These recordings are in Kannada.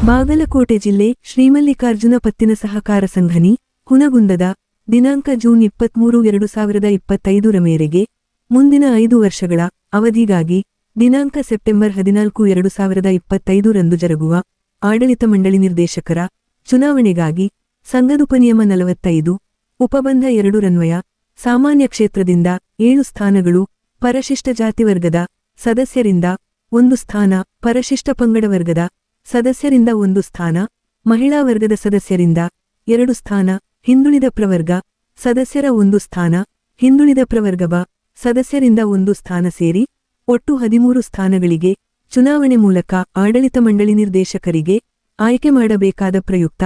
ಬಾಗಲಕೋಟೆ ಜಿಲ್ಲೆ ಶ್ರೀಮಲ್ಲಿಕಾರ್ಜುನ ಪತ್ತಿನ ಸಹಕಾರ ಸಂಘನಿ ಹುನಗುಂದದ ದಿನಾಂಕ ಜೂನ್ 23, 2025 ಮೇರೆಗೆ ಮುಂದಿನ 5 ವರ್ಷಗಳ ಅವಧಿಗಾಗಿ ದಿನಾಂಕ ಸೆಪ್ಟೆಂಬರ್ 14, 2025 ರಂದು ಜರುಗುವ ಆಡಳಿತ ಮಂಡಳಿ ನಿರ್ದೇಶಕರ ಚುನಾವಣೆಗಾಗಿ ಸಂಘದುಪನಿಯಮ 45 ಉಪಬಂಧ 2 ರನ್ವಯ ಸಾಮಾನ್ಯ ಕ್ಷೇತ್ರದಿಂದ 7 ಸ್ಥಾನಗಳು, ಪರಿಶಿಷ್ಟ ಜಾತಿ ವರ್ಗದ ಸದಸ್ಯರಿಂದ 1 ಸ್ಥಾನ, ಪರಿಶಿಷ್ಟ ಪಂಗಡ ವರ್ಗದ ಸದಸ್ಯರಿಂದ 1 ಸ್ಥಾನ, ಮಹಿಳಾ ವರ್ಗದ ಸದಸ್ಯರಿಂದ 2 ಸ್ಥಾನ, ಹಿಂದುಳಿದ ಪ್ರವರ್ಗ ಸದಸ್ಯರ 1 ಸ್ಥಾನ, ಹಿಂದುಳಿದ ಪ್ರವರ್ಗ ಬ ಸದಸ್ಯರಿಂದ 1 ಸ್ಥಾನ ಸೇರಿ ಒಟ್ಟು 13 ಸ್ಥಾನಗಳಿಗೆ ಚುನಾವಣೆ ಮೂಲಕ ಆಡಳಿತ ಮಂಡಳಿ ನಿರ್ದೇಶಕರಿಗೆ ಆಯ್ಕೆ ಮಾಡಬೇಕಾದ ಪ್ರಯುಕ್ತ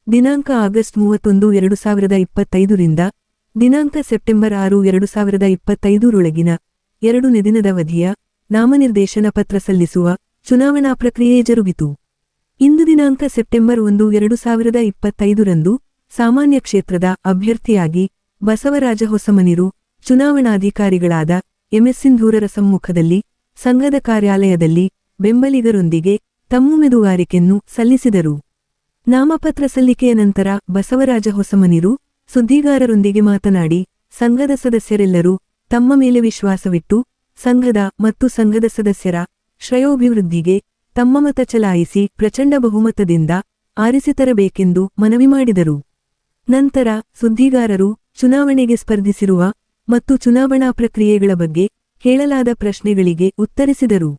ದಿನಾಂಕ ಆಗಸ್ಟ್ 31, 2025 ರಿಂದ ದಿನಾಂಕ ಸೆಪ್ಟೆಂಬರ್ 6, 2025 ರೊಳಗಿನ 2 ದಿನದವಧಿಯ ನಾಮನಿರ್ದೇಶನ ಪತ್ರ ಸಲ್ಲಿಸುವ ಚುನಾವಣಾ ಪ್ರಕ್ರಿಯೆ ಜರುಗಿತು. ಇಂದು ದಿನಾಂಕ ಸೆಪ್ಟೆಂಬರ್ 1, 2025 ರಂದು ಸಾಮಾನ್ಯ ಕ್ಷೇತ್ರದ ಅಭ್ಯರ್ಥಿಯಾಗಿ ಬಸವರಾಜ ಹೊಸಮನಿರು ಚುನಾವಣಾಧಿಕಾರಿಗಳಾದ ಎಂಎಸ್ ಸಿಂಧೂರರ ಸಮ್ಮುಖದಲ್ಲಿ ಸಂಘದ ಕಾರ್ಯಾಲಯದಲ್ಲಿ ಬೆಂಬಲಿಗರೊಂದಿಗೆ ತಮ್ಮ ಉಮೇದುವಾರಿಕೆಯನ್ನು ಸಲ್ಲಿಸಿದರು. ನಾಮಪತ್ರ ಸಲ್ಲಿಕೆಯ ನಂತರ ಬಸವರಾಜ ಹೊಸಮನಿರು ಸುದ್ದಿಗಾರರೊಂದಿಗೆ ಮಾತನಾಡಿ, ಸಂಘದ ಸದಸ್ಯರೆಲ್ಲರೂ ತಮ್ಮ ಮೇಲೆ ವಿಶ್ವಾಸವಿಟ್ಟು ಸಂಘದ ಮತ್ತು ಸಂಘದ ಸದಸ್ಯರ ಶ್ರೇಯೋಭಿವೃದ್ಧಿಗೆ ತಮ್ಮ ಮತ ಚಲಾಯಿಸಿ ಪ್ರಚಂಡ ಬಹುಮತದಿಂದ ಆರಿಸಿ ತರಬೇಕೆಂದು ಮನವಿ ಮಾಡಿದರು. ನಂತರ ಸುದ್ದಿಗಾರರು ಚುನಾವಣೆಗೆ ಸ್ಪರ್ಧಿಸಿರುವ ಮತ್ತು ಚುನಾವಣಾ ಪ್ರಕ್ರಿಯೆಗಳ ಬಗ್ಗೆ ಕೇಳಲಾದ ಪ್ರಶ್ನೆಗಳಿಗೆ ಉತ್ತರಿಸಿದರು.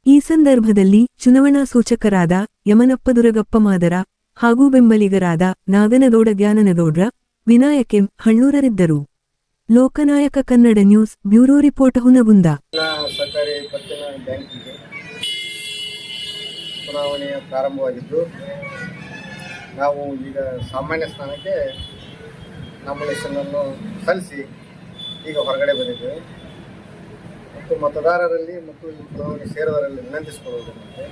ಈ ಸಂದರ್ಭದಲ್ಲಿ ಚುನಾವಣಾ ಸೂಚಕರಾದ ಯಮನಪ್ಪ ದುರಗಪ್ಪ ಮಾದರ ಹಾಗೂ ಬೆಂಬಲಿಗರಾದ ನಾಗನಗೌಡ ಜ್ಞಾನನಗೌಡ್ರ, ವಿನಾಯಕ್ ಎಂ ಹಣ್ಣೂರರಿದ್ದರು. Lokanayaka Kannada news bureau report Hungund. ಸರ್ಕಾರಿ ಪತ್ತಿನ ಬ್ಯಾಂಕಿಗೆ ಚುನಾವಣೆಯ ಪ್ರಾರಂಭವಾಗಿದ್ದು ನಾವು ಈಗ ಸಾಮಾನ್ಯ ಸ್ಥಾನಕ್ಕೆ ನಾಮಿನೇಷನನ್ನು ಸಲ್ಲಿಸಿ ಈಗ ಹೊರಗಡೆ ಬಂದಿದ್ದೇವೆ ಮತ್ತು ಮತದಾರರಲ್ಲಿ ಮತ್ತು ಈ ಚುನಾವಣೆ ಸೇರಿದವರಲ್ಲಿ ವಿನಂತಿಸಿಕೊಳ್ಳುವುದೇನೆಂದರೆ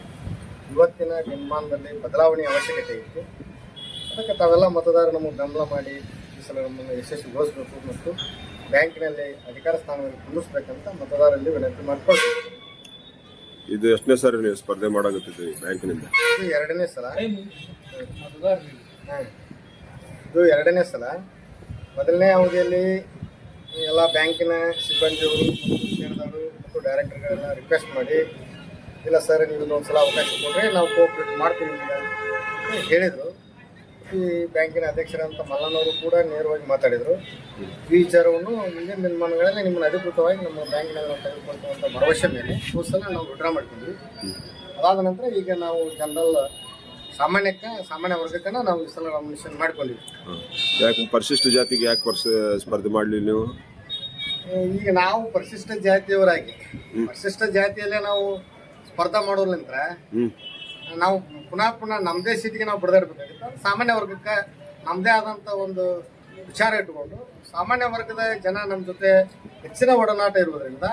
ಇವತ್ತಿನ ದಿನಮಾನದಲ್ಲಿ ಬದಲಾವಣೆಯ ಅವಶ್ಯಕತೆ ಇತ್ತು. ಅದಕ್ಕೆ ತಾವೆಲ್ಲ ಮತದಾರರು ನಮಗೆ ಬೆಂಬಲ ಮಾಡಿ ಈ ಸಲ ನಮ್ಮನ್ನು ಯಶಸ್ವಿಗೊಳಿಸಬೇಕು ಮತ್ತು ಬ್ಯಾಂಕಿನಲ್ಲಿ ಅಧಿಕಾರ ಸ್ಥಾನವನ್ನು ತುಂಬಿಸಬೇಕಂತ ಮತದಾರರಲ್ಲಿ ವಿನಂತಿ ಮಾಡಿಕೊಳ್ತೀವಿ. ಇದು ಎಷ್ಟನೇ ಸಾರಿ ನೀವು ಸ್ಪರ್ಧೆ ಮಾಡಾಗುತ್ತಿದ್ದೀವಿ ಬ್ಯಾಂಕಿನಿಂದ? ಇದು 2ನೇ ಸಲ. ಇದು 2ನೇ ಸಲ. ಮೊದಲನೇ ಅವಧಿಯಲ್ಲಿ ಎಲ್ಲ ಬ್ಯಾಂಕಿನ ಸಿಬ್ಬಂದಿಯವರು ಮತ್ತು ಷೇರುದಾರರು ಮತ್ತು ಡೈರೆಕ್ಟರ್ಗಳೆಲ್ಲ ರಿಕ್ವೆಸ್ಟ್ ಮಾಡಿ, ಇಲ್ಲ ಸರ್ ನೀವು ಇನ್ನೊಂದು ಸಲ ಅವಕಾಶ ಕೊಟ್ಟರೆ ನಾವು ಕೋಆಪ್ರೇಟ್ ಮಾಡ್ತೀವಿ ಅಂತ ಹೇಳಿದರು. ಈ ಬ್ಯಾಂಕಿನ ಅಧ್ಯಕ್ಷರಂತ ಮಲ್ಲನವರು ಕೂಡ ನೇರವಾಗಿ ಮಾತಾಡಿದರು. ಈ ವಿಚಾರವನ್ನು ಮುಂದಿನ ದಿನಮಾನಗಳಲ್ಲಿ ನಿಮ್ಮನ್ನು ಅಧಿಕೃತವಾಗಿ ನಮ್ಮ ಬ್ಯಾಂಕಿನಲ್ಲಿ ನಾವು ತೆಗೆದುಕೊಳ್ತೇವೆ ಅಂತ ಭರವಸೆ ಮೇಲೆ ಹೋದ ಸಲ ನಾವು ವಿಡ್ರಾ ಮಾಡ್ಕೊಂಡ್ವಿ. ಅದಾದ ನಂತರ ಈಗ ನಾವು ಜನರಲ್ ಸಾಮಾನ್ಯ ವರ್ಗಕ್ಕನ್ನ ನಾವು ಈ ಸಲ ನಾಮಿನೇಷನ್ ಮಾಡ್ಕೊಂಡಿವಿ. ಯಾಕೆ ಪರಿಶಿಷ್ಟ ಜಾತಿಗೆ ಯಾಕೆ ಸ್ಪರ್ಧೆ ಮಾಡಲಿ ನೀವು? ಈಗ ನಾವು ಪರಿಶಿಷ್ಟ ಜಾತಿಯವರಾಗಿ ಪರಿಶಿಷ್ಟ ಜಾತಿಯಲ್ಲೇ ನಾವು ಸ್ಪರ್ಧೆ ಮಾಡೋದ್ರಿಂದ ನಾವು ಪುನಃ ನಮ್ಮದೇ ಸೀಟಿಗೆ ನಾವು ಬಡದಾಡಬೇಕಾಗಿತ್ತು. ಸಾಮಾನ್ಯ ವರ್ಗಕ್ಕೆ ನಮ್ಮದೇ ಆದಂಥ ಒಂದು ವಿಚಾರ ಇಟ್ಟುಕೊಂಡು ಸಾಮಾನ್ಯ ವರ್ಗದ ಜನ ನಮ್ಮ ಜೊತೆ ಹೆಚ್ಚಿನ ಒಡನಾಟ ಇರುವುದರಿಂದ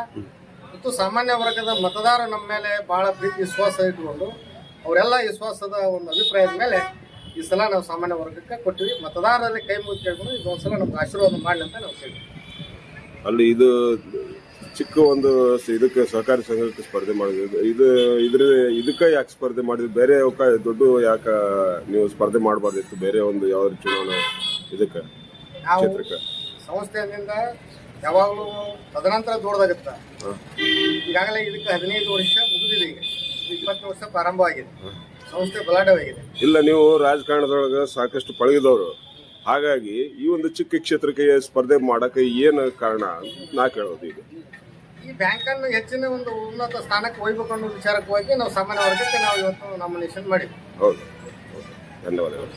ಮತ್ತು ಸಾಮಾನ್ಯ ವರ್ಗದ ಮತದಾರ ನಮ್ಮ ಮೇಲೆ ಭಾಳ ಪ್ರೀತಿ ವಿಶ್ವಾಸ ಇಟ್ಟುಕೊಂಡು ಅವರೆಲ್ಲ ವಿಶ್ವಾಸದ ಒಂದು ಅಭಿಪ್ರಾಯದ ಮೇಲೆ ಈ ಸಲ ನಾವು ಸಾಮಾನ್ಯ ವರ್ಗಕ್ಕೆ ಕೊಟ್ಟಿವಿ. ಮತದಾರರಲ್ಲಿ ಕೈ ಮುಗಿದು ಕೇಳ್ಕೊಂಡು ಇದೊಂದು ಸಲ ನಮ್ಗೆ ಆಶೀರ್ವಾದ ಮಾಡಲಿ ಅಂತ ನಾವು ಕೇಳ್ತೀವಿ. ಅಲ್ಲಿ ಇದು ಚಿಕ್ಕ ಒಂದು ಇದಕ್ಕೆ ಸಹಕಾರಿ ಸಂಘಕ್ಕೆ ಸ್ಪರ್ಧೆ ಮಾಡಿದ್ರು. ಇದಕ್ಕೆ ಯಾಕೆ ಸ್ಪರ್ಧೆ ಮಾಡಿದ್ರು? ಬೇರೆ ದೊಡ್ಡ ಯಾಕೆ ನೀವು ಸ್ಪರ್ಧೆ ಮಾಡಬಾರ್ದಿತ್ತು? ಬೇರೆ ಒಂದು ಯಾವ ಚುನಾವಣೆ ಇದಕ್ಕೆ ಕ್ಷೇತ್ರಕ್ಕೆ ಸಂಸ್ಥೆಯಿಂದ ಯಾವಾಗಲೂ ತದನಂತರ ದೊಡ್ಡದಾಗುತ್ತೆ. ಈಗಾಗಲೇ ಇದಕ್ಕೆ 15 ವರ್ಷ ಮುಗಿದಿದೆ. ಈಗ 20 ವರ್ಷ ಪ್ರಾರಂಭವಾಗಿದೆ. ಸಂಸ್ಥೆ ಬಲಾಢ್ಯವಾಗಿದೆ. ಇಲ್ಲ, ನೀವು ರಾಜಕಾರಣದೊಳಗೆ ಸಾಕಷ್ಟು ಪಳಗಿದವರು, ಹಾಗಾಗಿ ಈ ಒಂದು ಚಿಕ್ಕ ಕ್ಷೇತ್ರಕ್ಕೆ ಸ್ಪರ್ಧೆ ಮಾಡಕ್ಕೆ ಏನು ಕಾರಣ ನಾ ಕೇಳೋದು. ಈಗ ಈ ಬ್ಯಾಂಕನ್ನು ಹೆಚ್ಚಿನ ಒಂದು ಉನ್ನತ ಸ್ಥಾನಕ್ಕೆ ಒಯ್ಬೇಕು ಅನ್ನೋ ವಿಚಾರಕ್ಕೆ ಹೋಗಿ ನಾವು ಸಾಮಾನ್ಯ ವರ್ಗಕ್ಕೆ ನಾವು ಇವತ್ತು ನಾಮಿನೇಷನ್ ಮಾಡಿದ್ವಿ. ಹೌದು, ಧನ್ಯವಾದಗಳು.